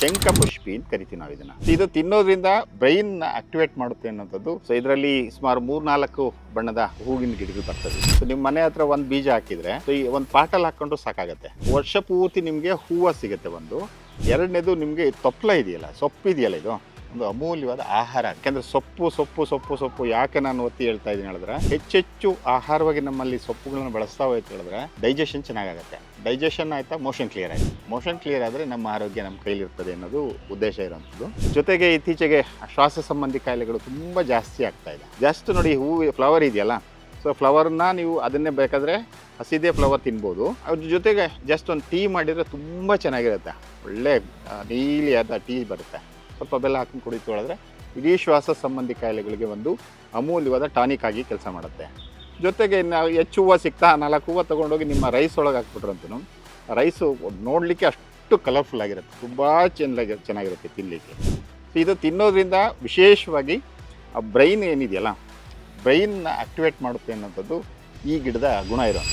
ಶಂಖಪುಷ್ಪಿ ಅಂತ ಕರಿತೀವಿ ನಾವು ಇದನ್ನ. ಇದು ತಿನ್ನೋದ್ರಿಂದ ಬ್ರೈನ್ ಆಕ್ಟಿವೇಟ್ ಮಾಡುತ್ತೆ ಅನ್ನೋಂಥದ್ದು. ಸೊ ಇದರಲ್ಲಿ ಸುಮಾರು 3-4 ಬಣ್ಣದ ಹೂವಿನ ಗಿಡಗಳು ಬರ್ತದೆ. ಸೊ ನಿಮ್ಮ ಮನೆ ಹತ್ರ ಒಂದು ಬೀಜ ಹಾಕಿದ್ರೆ ಸೊ ಈ ಒಂದು ಪಾಟಲ್ಲಿ ಹಾಕೊಂಡು ಸಾಕಾಗತ್ತೆ. ವರ್ಷ ಪೂರ್ತಿ ನಿಮಗೆ ಹೂವು ಸಿಗುತ್ತೆ. ಒಂದು ಎರಡನೇದು ನಿಮಗೆ ತೊಪ್ಲ ಇದೆಯಲ್ಲ, ಸೊಪ್ಪು ಇದೆಯಲ್ಲ, ಇದು ಒಂದು ಅಮೂಲ್ಯವಾದ ಆಹಾರ. ಯಾಕೆಂದರೆ ಸೊಪ್ಪು ಯಾಕೆ ನಾನು ಒತ್ತಿ ಹೇಳ್ತಾ ಇದ್ದೀನಿ ಹೇಳಿದ್ರೆ, ಹೆಚ್ಚೆಚ್ಚು ಆಹಾರವಾಗಿ ನಮ್ಮಲ್ಲಿ ಸೊಪ್ಪುಗಳನ್ನು ಬಳಸ್ತಾ ಹೋಯ್ತು ಹೇಳಿದ್ರೆ ಡೈಜೆಷನ್ ಚೆನ್ನಾಗಾಗುತ್ತೆ. ಡೈಜೆಷನ್ ಆಯ್ತಾ, ಮೋಷನ್ ಕ್ಲಿಯರ್ ಆಯಿತು. ಮೋಷನ್ ಕ್ಲಿಯರ್ ಆದರೆ ನಮ್ಮ ಆರೋಗ್ಯ ನಮ್ಮ ಕೈಲಿರ್ತದೆ ಅನ್ನೋದು ಉದ್ದೇಶ ಇರೋಂಥದ್ದು. ಜೊತೆಗೆ ಇತ್ತೀಚೆಗೆ ಶ್ವಾಸ ಸಂಬಂಧಿ ಕಾಯಿಲೆಗಳು ತುಂಬ ಜಾಸ್ತಿ ಆಗ್ತಾ ಇದೆ. ಜಸ್ಟ್ ನೋಡಿ, ಹೂವು ಫ್ಲವರ್ ಇದೆಯಲ್ಲ, ಸೊ ಫ್ಲವರ್ನ ನೀವು ಅದನ್ನೇ ಬೇಕಾದರೆ ಹಸಿದೇ ಫ್ಲವರ್ ತಿನ್ಬೋದು. ಅದ್ರ ಜೊತೆಗೆ ಜಸ್ಟ್ ಒಂದು ಟೀ ಮಾಡಿದರೆ ತುಂಬ ಚೆನ್ನಾಗಿರುತ್ತೆ. ಒಳ್ಳೆ ನೀಲಿಯಾದ ಟೀ ಬರುತ್ತೆ. ಸ್ವಲ್ಪ ಬೆಲ್ಲ ಹಾಕೊಂಡು ಕುಡಿತು ಹೇಳಿದ್ರೆ ಇಡೀ ಶ್ವಾಸ ಸಂಬಂಧಿ ಕಾಯಿಲೆಗಳಿಗೆ ಒಂದು ಅಮೂಲ್ಯವಾದ ಟಾನಿಕ್ ಆಗಿ ಕೆಲಸ ಮಾಡುತ್ತೆ. ಜೊತೆಗೆ ನಾವು ಹೆಚ್ಚು ಹೂವು ಸಿಗ್ತಾ 4 ಹೂವು ತೊಗೊಂಡೋಗಿ ನಿಮ್ಮ ರೈಸ್ ಒಳಗೆ ಹಾಕ್ಬಿಟ್ರಂತೂ ರೈಸು ನೋಡಲಿಕ್ಕೆ ಅಷ್ಟು ಕಲರ್ಫುಲ್ ಆಗಿರುತ್ತೆ, ತುಂಬ ಚೆನ್ನಾಗಿರುತ್ತೆ ತಿನ್ನಲಿಕ್ಕೆ. ಇದು ತಿನ್ನೋದ್ರಿಂದ ವಿಶೇಷವಾಗಿ ಆ ಬ್ರೈನ್ ಏನಿದೆಯಲ್ಲ, ಬ್ರೈನ್ನ ಆಕ್ಟಿವೇಟ್ ಮಾಡುತ್ತೆ ಅನ್ನೋಂಥದ್ದು ಈ ಗಿಡದ ಗುಣ ಇರೋದು.